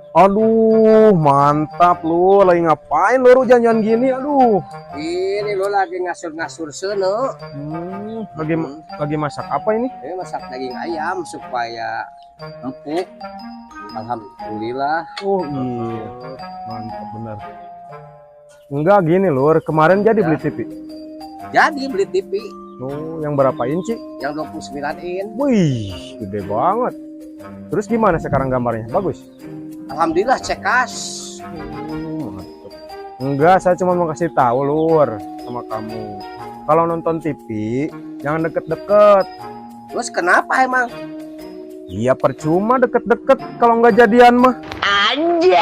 Aduh, mantap lu. Lagi ngapain lu janjian gini? Aduh. Ini lo lagi ngasur-ngasur sono. Lagi masak apa ini? Ini masak daging ayam supaya empuk. Alhamdulillah. Oh iya, mantap bener. Enggak gini lur, kemarin jadi beli TV. Jadi beli TV Oh, yang berapa inci? yang 29 in. Wih, gede banget. Terus gimana sekarang gambarnya? Bagus? Alhamdulillah cekas. Mantap. Enggak, saya cuma mau kasih tahu lur sama kamu. Kalau nonton TV, jangan deket-deket. Terus kenapa emang? Iya percuma deket-deket kalau nggak jadian mah. Anjay.